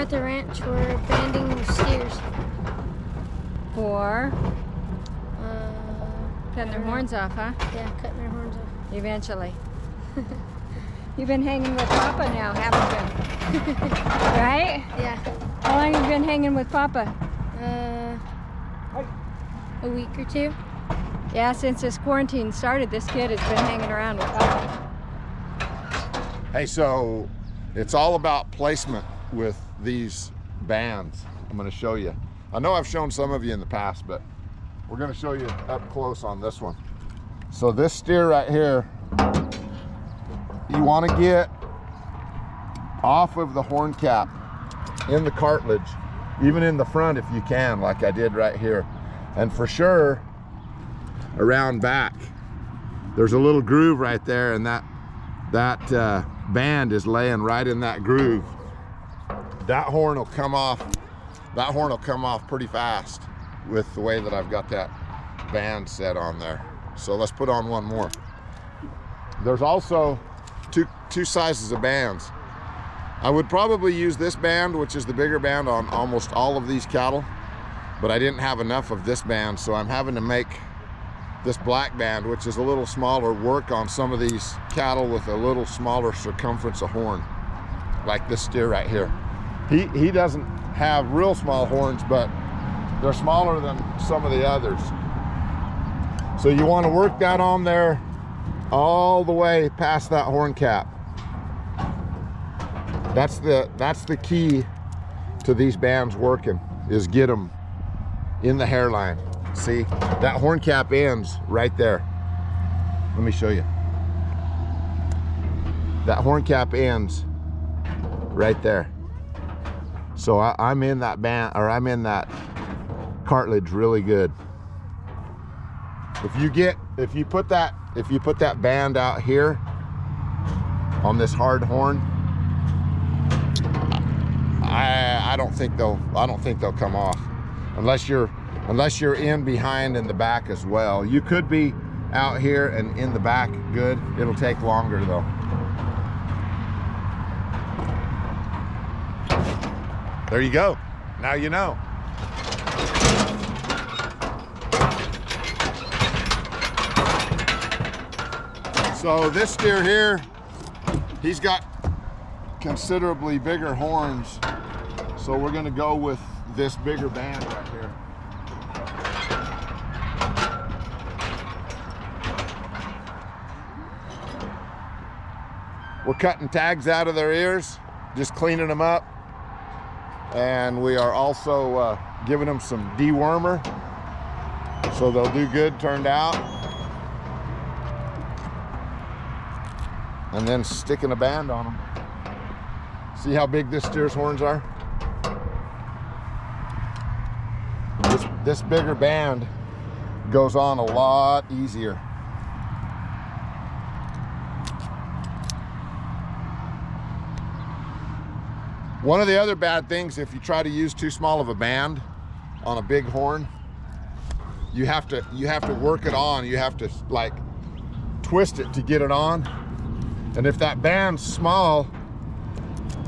at the ranch, we're banding steers. For cutting their horns off, huh? Yeah, cutting their horns off. Eventually. You've been hanging with Papa now, haven't you? Right? Yeah. How long have you been hanging with Papa? A week or two. Yeah, since this quarantine started, this kid has been hanging around with Papa. Hey, so it's all about placement with these bands. I'm going to show you. I know I've shown some of you in the past, but we're going to show you up close on this one. So this steer right here, you want to get off of the horn cap in the cartilage, even in the front if you can, like I did right here. And for sure, around back, there's a little groove right there, and that band is laying right in that groove. That horn will come off. That horn will come off pretty fast with the way that I've got that band set on there. So let's put on one more. There's also two sizes of bands. I would probably use this band, which is the bigger band, on almost all of these cattle, but I didn't have enough of this band, so I'm having to make this black band, which is a little smaller, work on some of these cattle with a little smaller circumference of horn, like this steer right here. He doesn't have real small horns, but they're smaller than some of the others. So you want to work that on there all the way past that horn cap. That's the key to these bands working, is get them in the hairline. See, that horn cap ends right there. Let me show you. That horn cap ends right there. So I'm in that band, or I'm in that cartilage really good. If you put that band out here on this hard horn, I don't think they'll come off unless you're in behind in the back as well. You could be out here and in the back good. It'll take longer though. There you go. Now you know. So this steer here, he's got considerably bigger horns. So we're gonna go with this bigger band right here. We're cutting tags out of their ears, just cleaning them up. And we are also giving them some dewormer, so they'll do good turned out. And then sticking a band on them. See how big this steer's horns are? This bigger band goes on a lot easier. One of the other bad things, if you try to use too small of a band on a big horn, you have to work it on. You have to like twist it to get it on. And if that band's small,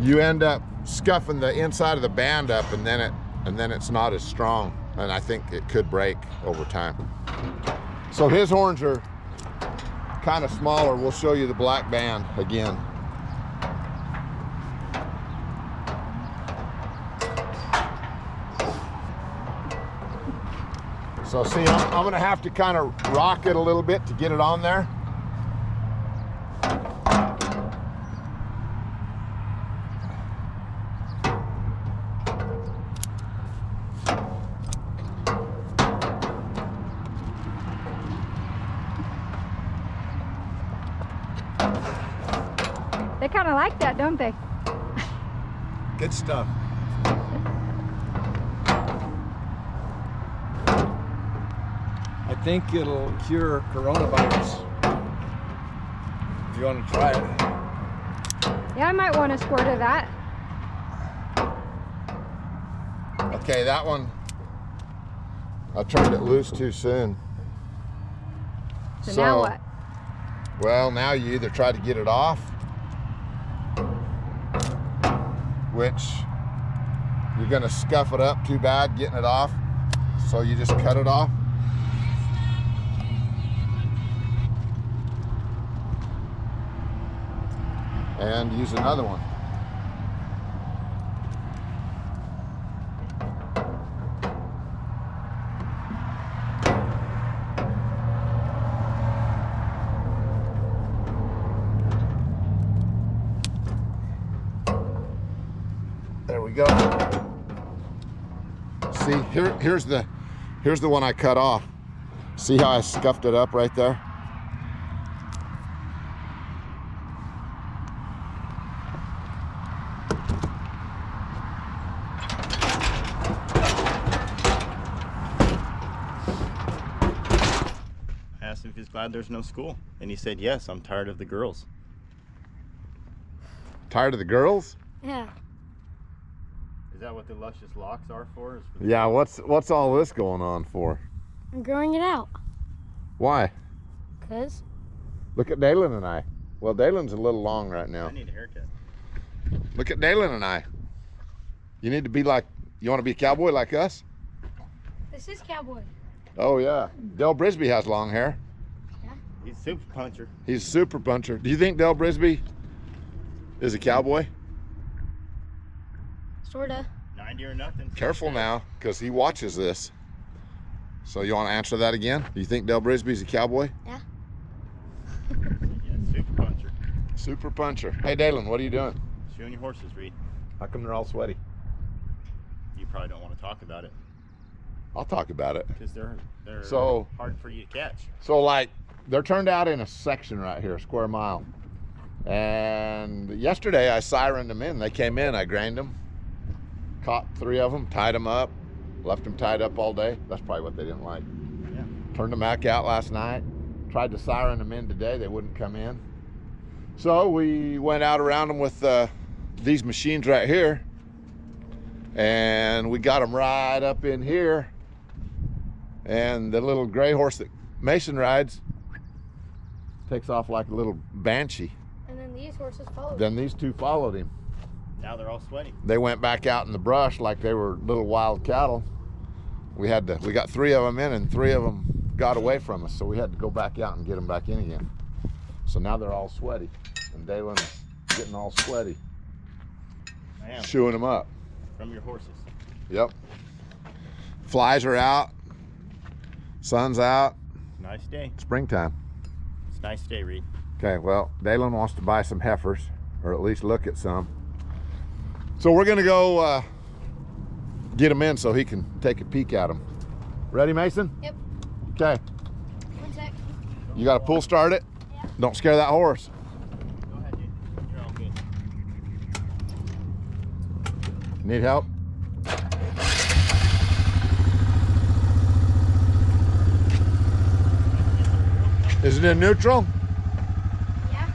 you end up scuffing the inside of the band up, and then it's not as strong. And I think it could break over time. So his horns are kind of smaller. We'll show you the black band again. So see, I'm gonna have to kind of rock it a little bit to get it on there. They kind of like that, don't they? Good stuff. I think it'll cure coronavirus. If you want to try it. Yeah, I might want a squirt of that. Okay, that one, I turned it loose too soon. So now what? Well, now you either try to get it off, which you're gonna scuff it up too bad getting it off, so you just cut it off. And use another one. There we go. See, here's the one I cut off. See how I scuffed it up right there? I asked him if he's glad there's no school, and he said, yes, I'm tired of the girls. Tired of the girls? Yeah. Is that what the luscious locks are for? Is for Yeah, what's all this going on for? I'm growing it out. Why? Cause Look at Dalen and I. Well, Dalen's a little long right now. I need a haircut. Look at Dalen and I. You need to be like, you want to be a cowboy like us? this is cowboy. Oh yeah. Del Brisby has long hair. He's a super puncher. He's a super puncher. Do you think Del Brisby is a cowboy? Sorta. 90 or nothing. Careful now, because he watches this. So you want to answer that again? Do you think Del Brisby's a cowboy? Yeah. Yeah, super puncher. Super puncher. Hey Dalen, what are you doing? Shoeing your horses, Reed. How come they're all sweaty? You probably don't want to talk about it I'll talk about it. because they're So- hard for you to catch. So like, they're turned out in a section right here, a square mile. And yesterday I sirened them in. They came in, I grained them, caught 3 of them, tied them up, left them tied up all day. That's probably what they didn't like. Yeah. Turned them back out last night. Tried to siren them in today, they wouldn't come in. So we went out around them with these machines right here. And we got them right up in here. And the little gray horse that Mason rides takes off like a little banshee. And then these horses follow. Then these 2 followed him. Now they're all sweaty. They went back out in the brush like they were little wild cattle. We got 3 of them in, and 3 of them got away from us, so we had to go back out and get them back in again. So now they're all sweaty, and Dalen's getting all sweaty, I am. shoeing them up. From your horses. Yep. Flies are out, sun's out, Nice day. springtime. It's a nice day, Reed. Okay, well, Dalen wants to buy some heifers, or at least look at some. So we're gonna go get them in so he can take a peek at them. Ready, Mason? Yep. Okay, 1 sec. you gotta pull start it. Yeah. Don't scare that horse. Go ahead, dude. You're all good. Need help? Is it in neutral? Yeah.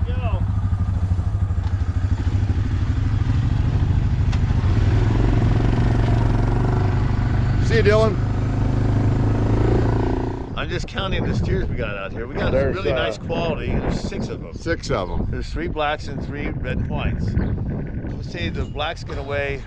Go. See you, Dylan. I'm just counting the steers we got out here. We got There's, really nice quality. There's 6 of them. 6 of them. There's 3 blacks and 3 red and whites. Let's say the black's gonna weigh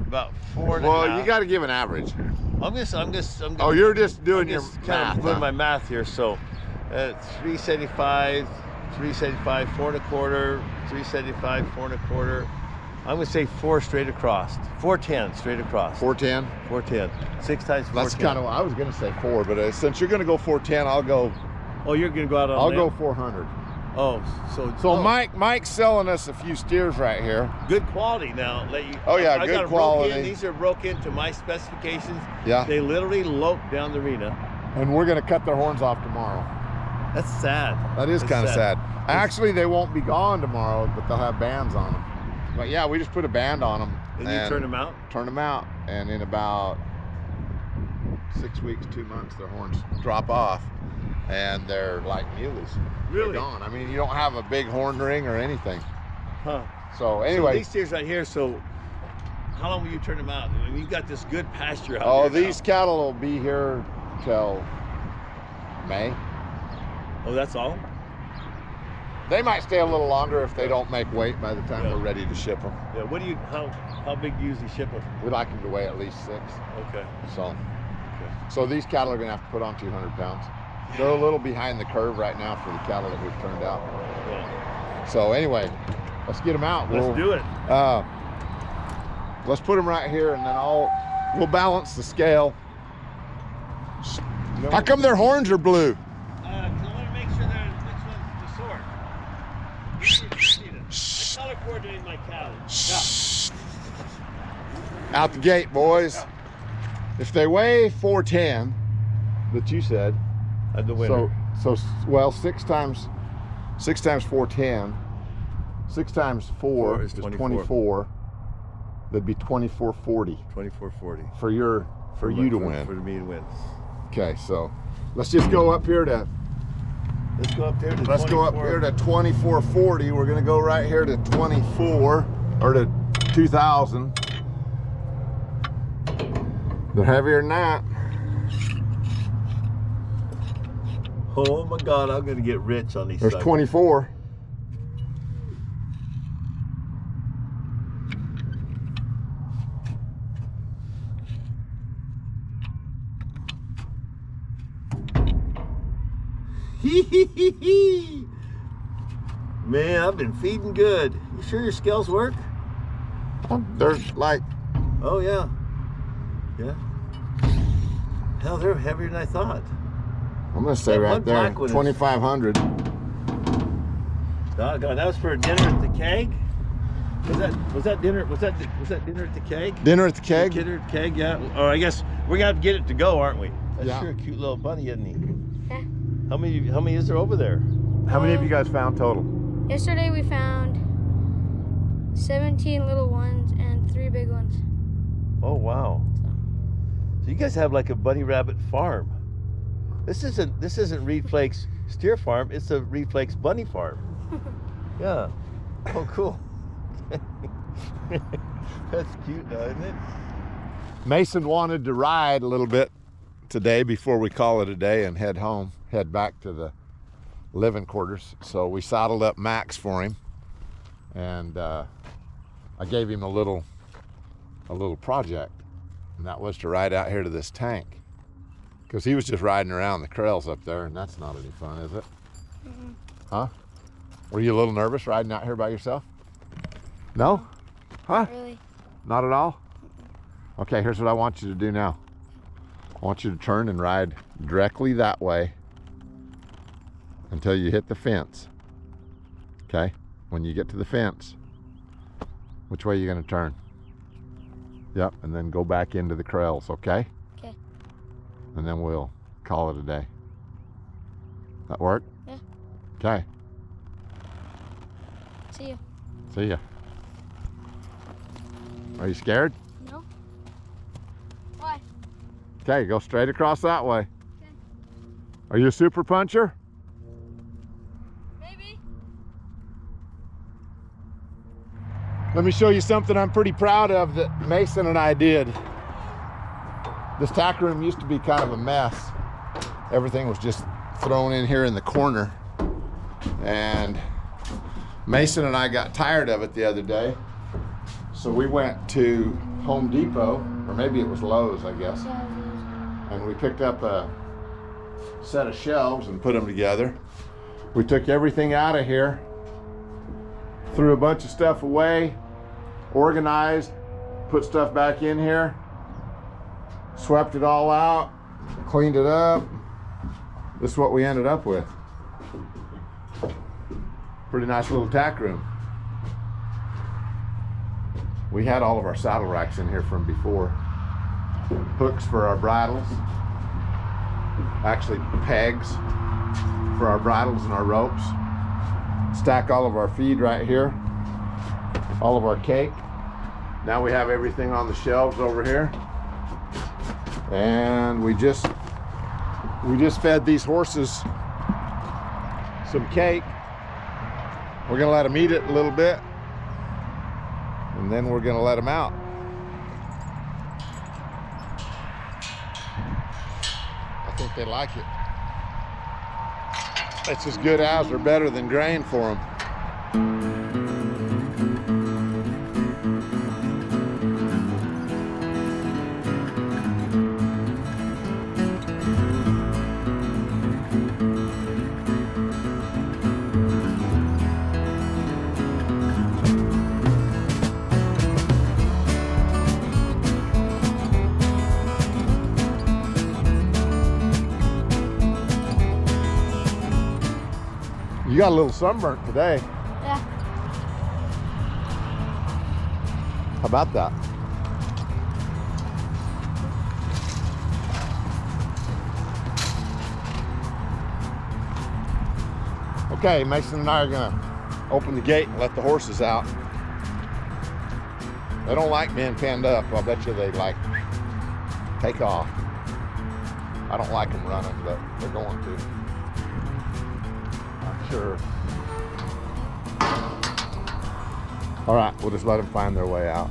about 4 and a Well, half. you got to give an average. I'm Oh, you're just doing I'm your just math. kind of doing huh? my math here. So, 375, 375, 4 1/4, 375, 4 1/4. I'm gonna say 4 straight across. 410 straight across. 410. 410. 6 times 410. That's kind of. I was gonna say 4, but since you're gonna go 410, I'll go. Oh, you're gonna go out on. I'll limb? go 400. Oh, so So Mike's selling us a few steers right here. good quality now. Let you. Oh, yeah, I good got 'em quality. Broke in. These are broke into my specifications. Yeah. They literally loped down the arena. And we're gonna cut their horns off tomorrow. That's sad. That is That's kind of sad. Actually, they won't be gone tomorrow, but they'll have bands on them. But yeah, we just put a band on them. And you turn them out? Turn them out, and in about 6 weeks, 2 months, their horns drop off, and they're like muleys. Really? They're gone. I mean, you don't have a big horn ring or anything. Huh. So So anyway, these steers right here. So how long will you turn them out? I mean, you got this good pasture out oh, here these cattle will be here till May. now. Oh, that's all. They might stay a little longer if they don't make weight by the time Yeah. we're ready to ship them. Yeah. What do you? How big do you usually ship them? We like them to weigh at least 6. Okay. So these cattle are going to have to put on 200 pounds. They're a little behind the curve right now for the cattle that we've turned out. Yeah. So anyway, let's get them out. Let's do it. Let's put them right here, and then we'll balance the scale. How come their horns are blue? I want to make sure which one's the sort. I color coordinate my cows. Out the gate, boys. If they weigh 410, that you said, The winner. so well, 6 times 410, 6 times 4 is 24. That'd be 2440 2440. for you to win. For me to win. Okay, so let's just go up here to. Let's go up there to Let's go up here to 2440. We're gonna go right here to 24 or to 2000. They're heavier than that. Oh my God, I'm gonna get rich on these. There's suckers. 24. Man, I've been feeding good. You sure your scales work? There's like, Oh yeah. Yeah. Hell, they're heavier than I thought. I'm gonna say That right one there, black one is- 2,500. Doggone, that was for dinner at the keg. Was that dinner? Was that dinner at the keg? Dinner at the keg? Dinner at the keg, yeah. Or I guess we're gonna have to get it to go, aren't we? That's Yeah. sure a cute little bunny, isn't he? Yeah. How many is there over there? How many of you guys found total? Yesterday we found 17 little ones and 3 big ones. Oh wow. So you guys have like a bunny rabbit farm. This isn't Reed Flake's steer farm. It's a Reed Flake's bunny farm. Yeah. Oh, cool. That's cute, though, isn't it? Mason wanted to ride a little bit today before we call it a day and head back to the living quarters. So we saddled up Max for him, and I gave him a little project, and that was to ride out here to this tank, because he was just riding around the trails up there, and that's not any fun, is it? Huh? Were you a little nervous riding out here by yourself? No? Huh? Really? Not at all? Okay, here's what I want you to do now. I want you to turn and ride directly that way until you hit the fence. Okay? When you get to the fence, which way are you going to turn? Yep, and then go back into the trails, okay? Okay. And then we'll call it a day. That work? Yeah. Okay. See you. See ya. Are you scared? No? Why? Okay, go straight across that way. Okay. Are you a super puncher? Maybe. Let me show you something I'm pretty proud of that Mason and I did. This tack room used to be kind of a mess. Everything was just thrown in here in the corner. And Mason and I got tired of it the other day. So we went to Home Depot, or maybe it was Lowe's, I guess. And we picked up a set of shelves and put them together. We took everything out of here, threw a bunch of stuff away, organized, put stuff back in here, swept it all out, cleaned it up. This is what we ended up with. Pretty nice little tack room. We had all of our saddle racks in here from before. Hooks for our bridles. Actually pegs for our bridles and our ropes. Stack all of our feed right here. All of our cake. Now we have everything on the shelves over here. And we just fed these horses some cake. We're gonna let them eat it a little bit, and then we're gonna let them out. I think they like it. It's as good as or better than grain for them. You got a little sunburnt today. Yeah. How about that? Okay, Mason and I are gonna open the gate and let the horses out. They don't like being penned up. I'll bet you they like take off. I don't like them running, but they're going to. I'm sure. All right, we'll just let them find their way out.